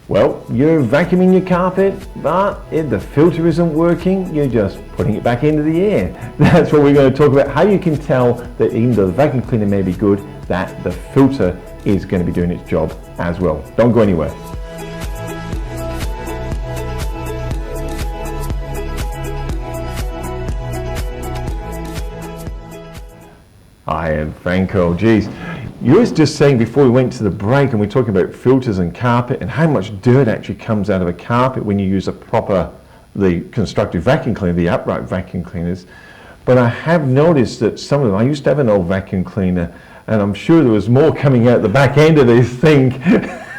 Well, you're vacuuming your carpet, but if the filter isn't working, you're just putting it back into the air. That's what we're going to talk about, how you can tell that even though the vacuum cleaner may be good, that the filter is going to be doing its job as well. Don't go anywhere. I am Franco. Geez, you were just saying before we went to the break, and we're talking about filters and carpet and how much dirt actually comes out of a carpet when you use the constructive vacuum cleaner, the upright vacuum cleaners. But I have noticed that some of them, I used to have an old vacuum cleaner, and I'm sure there was more coming out the back end of this thing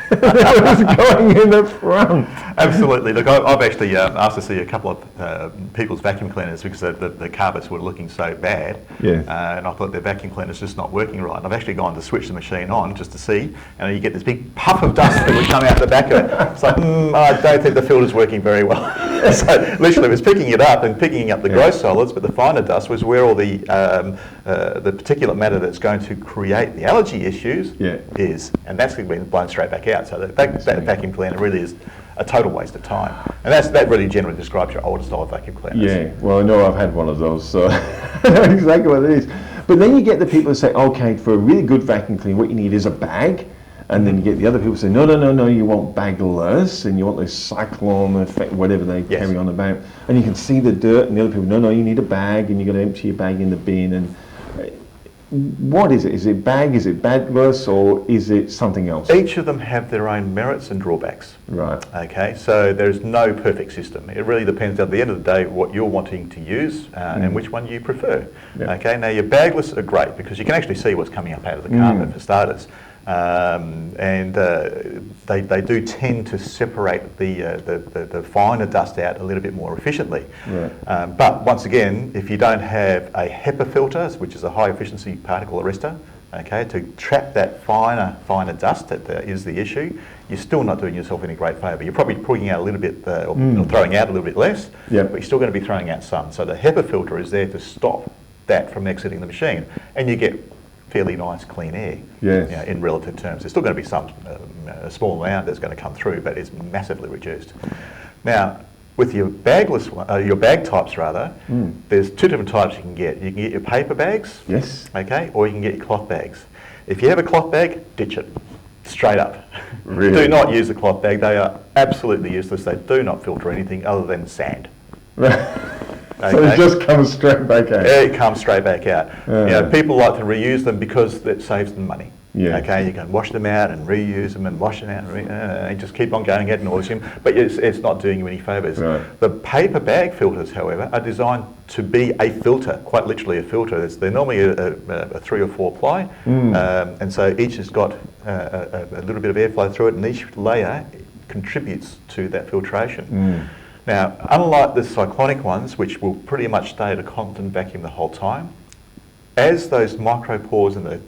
that was going in the front. Absolutely. Look, I've actually asked to see a couple of people's vacuum cleaners because the carpets were looking so bad. Yes. And I thought their vacuum cleaner's just not working right. And I've actually gone to switch the machine on just to see, and you get this big puff of dust that would come out the back of it. It's like, I don't think the filter's working very well. So literally it was picking it up and picking up the gross solids, but the finer dust was where all the particulate matter that's going to create the allergy issues is. And that's been blown straight back out. So that vacuum cleaner really is a total waste of time. And that really generally describes your older style vacuum cleaners. Yeah, well I know I've had one of those, so I know exactly what it is. But then you get the people who say, okay, for a really good vacuum cleaner, what you need is a bag. And then you get the other people who say, no, you want bagless, and you want this cyclone effect, whatever they carry on about. And you can see the dirt, and the other people, no, you need a bag, and you've got to empty your bag in the bin. And what is it? Is it bag, is it bagless, or is it something else? Each of them have their own merits and drawbacks. Right. Okay, so there's no perfect system. It really depends at the end of the day what you're wanting to use and which one you prefer. Yeah. Okay, now your bagless are great because you can actually see what's coming up out of the carpet for starters. They do tend to separate the finer dust out a little bit more efficiently. Right. But once again, if you don't have a HEPA filter, which is a high efficiency particle arrestor, okay, to trap that finer dust that is the issue, you're still not doing yourself any great favour. You're probably putting out a little bit, or throwing out a little bit less, but you're still going to be throwing out some. So the HEPA filter is there to stop that from exiting the machine, and you get fairly nice clean air. Yes. In relative terms. There's still going to be some a small amount that's going to come through, but it's massively reduced. Now, with your bagless one, your bag types rather, there's two different types you can get. You can get your paper bags, okay, or you can get your cloth bags. If you have a cloth bag, ditch it, straight up. Really? Do not use the cloth bag. They are absolutely useless. They do not filter anything other than sand. Okay. So it just comes straight back out. It comes straight back out. You know, people like to reuse them because it saves them money. Yeah. Okay, you can wash them out and reuse them and wash them out and just keep on going ad nauseum, but it's not doing you any favours. Right. The paper bag filters, however, are designed to be a filter, quite literally a filter. They're normally a 3 or 4 ply, and so each has got a little bit of airflow through it, and each layer contributes to that filtration. Now, unlike the cyclonic ones, which will pretty much stay at a constant vacuum the whole time, as those micropores in the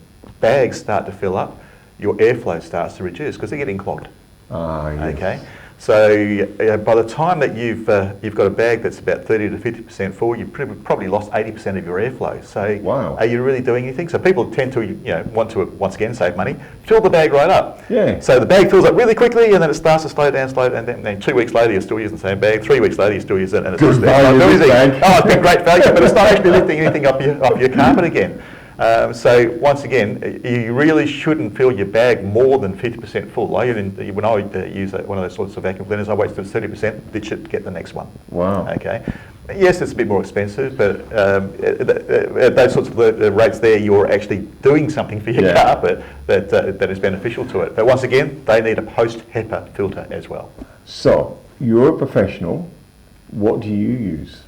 bags start to fill up, your airflow starts to reduce because they're getting clogged. Yes. Okay, so by the time that you've got a bag that's about 30 to 50% full, you've probably lost 80% of your airflow. So are you really doing anything? So people tend to want to once again save money, fill the bag right up. Yeah. So the bag fills up really quickly, and then it starts to slow down, and then 2 weeks later you're still using the same bag. 3 weeks later you're still using it, and it's Good just value, this bag. Oh, it's been great value, but it's not actually lifting anything off your carpet again. So once again, you really shouldn't fill your bag more than 50% full. When I use one of those sorts of vacuum cleaners, I wait till 30%, ditch it, get the next one. Wow. Okay. Yes, it's a bit more expensive, but at those sorts of rates there, you're actually doing something for your carpet that is beneficial to it. But once again, they need a post-HEPA filter as well. So, you're a professional. What do you use?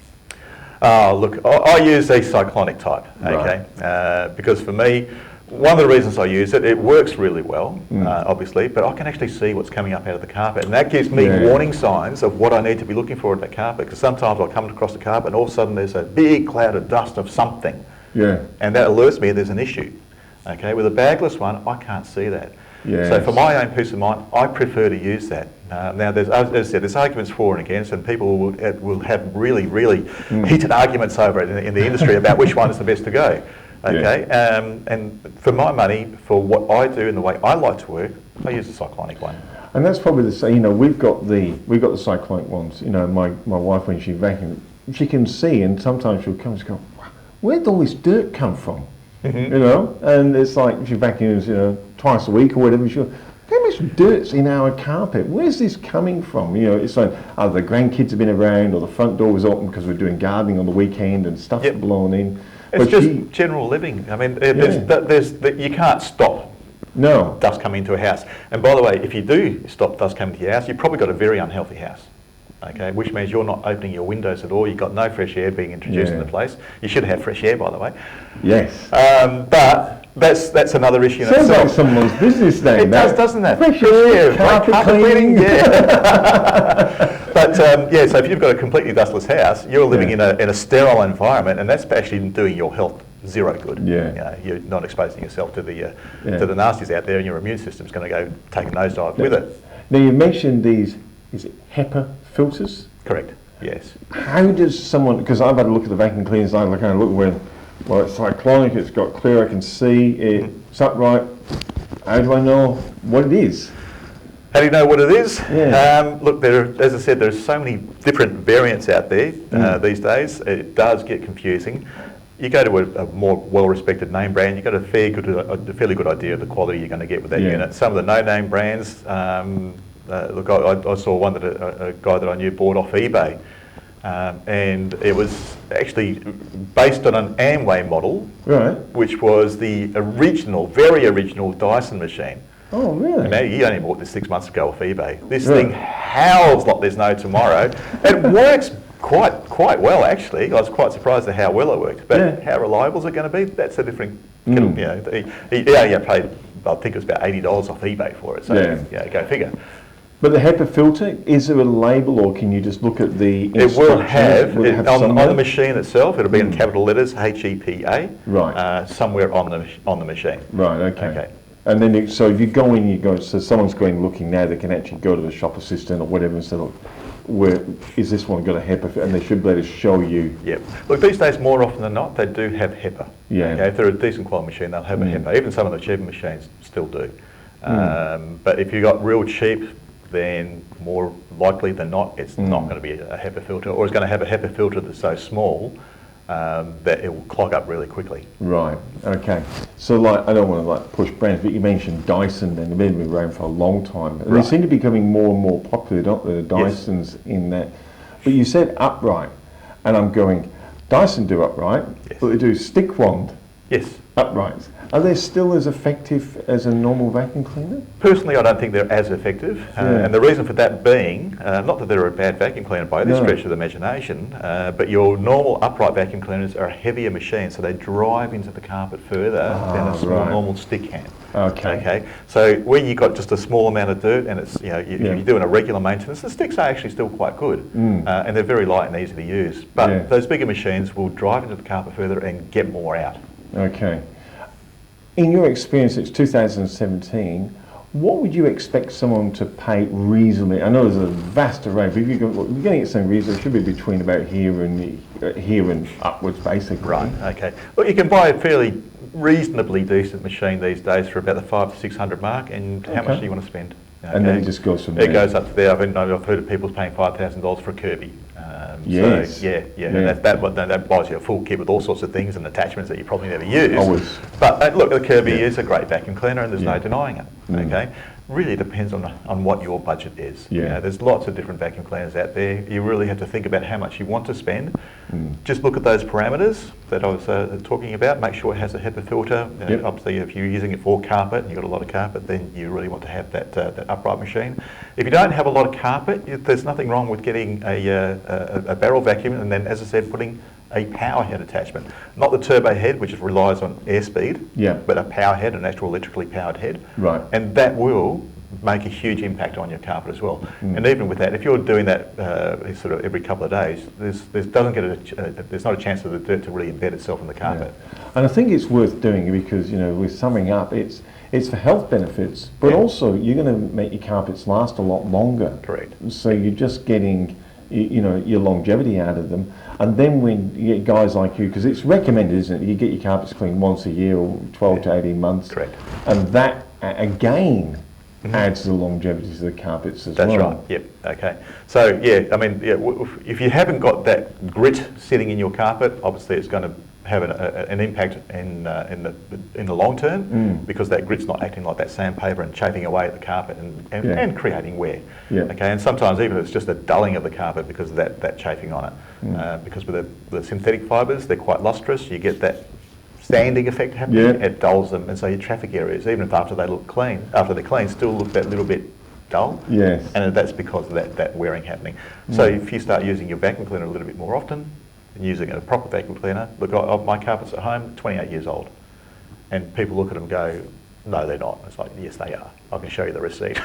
Look, I use a cyclonic type, okay? Right. Because for me, one of the reasons I use it, it works really well, obviously, but I can actually see what's coming up out of the carpet, and that gives me warning signs of what I need to be looking for in the carpet, because sometimes I'll come across the carpet and all of a sudden there's a big cloud of dust of something, and that alerts me there's an issue. Okay, with a bagless one, I can't see that. Yes. So for my own peace of mind, I prefer to use that. Now, as I said, there's arguments for and against, and people will have really, really heated arguments over it in the industry about which one is the best to go. Okay, and for my money, for what I do and the way I like to work, I use the cyclonic one. And that's probably the same. You know, we've got the cyclonic ones. You know, my wife, when she vacuums, she can see, and sometimes she'll come and go, where'd all this dirt come from? Mm-hmm. You know, and it's like she vacuums, you know, twice a week or whatever. She'll, how much dirt's in our carpet? Where's this coming from? You know, it's like either the grandkids have been around, or the front door was open because we're doing gardening on the weekend and stuff's blown in. It's but just general living. I mean, you can't stop dust coming into a house. And by the way, if you do stop dust coming to your house, you've probably got a very unhealthy house. Okay, which means you're not opening your windows at all. You've got no fresh air being introduced in the place. You should have fresh air, by the way. Yes. But that's another issue in itself. Sounds like someone's business name. It does, doesn't it? Fresh air, carpet cleaning. Yeah. But so if you've got a completely dustless house, you're living in a sterile environment, and that's actually doing your health zero good. Yeah. You know, you're not exposing yourself to the nasties out there, and your immune system's going to go take a nosedive with it. Now you mentioned these. Is it HEPA filters? Correct. Yes. How does someone? Because I've had a look at the vacuum cleaners. I kind of look where. Well, it's cyclonic. It's got clear. I can see it's upright. How do I know what it is? How do you know what it is? Yeah. Look, as I said, there's so many different variants out there these days. It does get confusing. You go to a more well-respected name brand, you've got a fairly good idea of the quality you're going to get with that unit. Some of the no-name brands, look, I saw one that a guy that I knew bought off eBay, and it was actually based on an Amway model, which was the very original Dyson machine. Oh, really? Now, you only bought this 6 months ago off eBay. This thing howls like there's no tomorrow. It works quite well, actually. I was quite surprised at how well it worked. But how reliable is it going to be? That's a different... You know, he paid, I think it was about $80 off eBay for it. So, go figure. But the HEPA filter, is there a label, or can you just look at the instructions? It will have, on the machine itself, it'll be in capital letters, HEPA, somewhere on the machine. Right, okay. And then, so if you go in, so someone's going looking now, they can actually go to the shop assistant or whatever and say, look, where is this one got a HEPA? And they should be able to show you. Yep. Look, these days, more often than not, they do have HEPA. Yeah. Okay, if they're a decent quality machine, they'll have a HEPA. Even some of the cheaper machines still do. But if you've got real cheap, then more likely than not, it's not going to be a HEPA filter, or it's going to have a HEPA filter that's so small that it will clog up really quickly. Right, okay. So like, I don't want to push brands, but you mentioned Dyson, and they've been around for a long time. And they seem to be becoming more and more popular, don't they, the Dysons in that. But you said upright, and I'm going, Dyson do upright, but they do stick wand uprights. Are they still as effective as a normal vacuum cleaner? Personally, I don't think they're as effective. And the reason for that being, not that they're a bad vacuum cleaner by any stretch of the imagination, but your normal upright vacuum cleaners are a heavier machine, so they drive into the carpet further than a small normal stick can. Okay. So where you've got just a small amount of dirt, and it's you're doing a regular maintenance, the sticks are actually still quite good, and they're very light and easy to use. But those bigger machines will drive into the carpet further and get more out. Okay. In your experience, it's 2017, what would you expect someone to pay reasonably? I know there's a vast array, but if you're going to get something reasonable, it should be between about here and upwards, basically. Right, okay. Well, you can buy a fairly reasonably decent machine these days for about the $500 to $600 mark, and how much do you want to spend? Okay. And then it just goes from there. It goes up to there. I've heard of people paying $5,000 for a Kirby. Yes. So, and that buys you a full kit with all sorts of things and attachments that you probably never use. But look, the Kirby is a great vacuum cleaner, and there's no denying it. Okay, really depends on what your budget is. You know, there's lots of different vacuum cleaners out there. You really have to think about how much you want to spend. Just look at those parameters that I was talking about. Make sure it has a HEPA filter. Obviously, if you're using it for carpet and you've got a lot of carpet, then you really want to have that upright machine. If you don't have a lot of carpet, there's nothing wrong with getting a barrel vacuum, and then, as I said, putting a power head attachment. Not the turbo head, which relies on airspeed, but a power head, an actual electrically powered head. Right. And that will make a huge impact on your carpet as well. And even with that, if you're doing that sort of every couple of days, there's not a chance for the dirt to really embed itself in the carpet. And I think it's worth doing, because, with summing up, it's for health benefits, but also you're going to make your carpets last a lot longer. Correct. So you're just getting your longevity out of them. And then when you get guys like you, because it's recommended, isn't it, you get your carpets cleaned once a year or 12 to 18 months. Correct. And that, again, adds to the longevity of the carpets as That's well. right. Yep. Okay. So yeah, I mean, yeah, if you haven't got that grit sitting in your carpet, obviously it's going to have an impact in the long term, because that grit's not acting like that sandpaper and chafing away at the carpet and creating wear. Yeah. Okay. And sometimes even it's just a dulling of the carpet because of that chafing on it. Because with the synthetic fibres, they're quite lustrous. You get that sanding effect happening. Yeah. It dulls them, and so your traffic areas, even if after they're clean, still look that little bit dull. Yes. And that's because of that wearing happening. So if you start using your vacuum cleaner a little bit more often, and using a proper vacuum cleaner, look, my carpets at home, 28 years old, and people look at them and go, no, they're not. It's like, yes, they are. I can show you the receipt.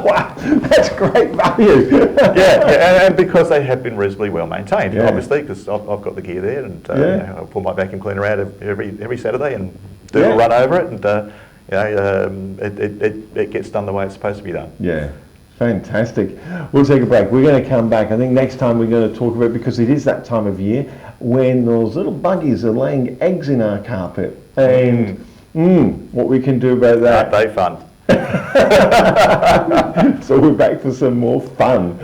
Wow, that's great value. yeah, and because they have been reasonably well maintained, Yeah. obviously, because I've got the gear there, and Yeah. you know, I pull my vacuum cleaner out every Saturday and do Yeah. a run over it, and you know, it gets done the way it's supposed to be done. Yeah, fantastic. We'll take a break. We're going to come back. I think next time we're going to talk about, because it is that time of year when those little buggies are laying eggs in our carpet, and what we can do about that. Aren't they fun? So we're back for some more fun.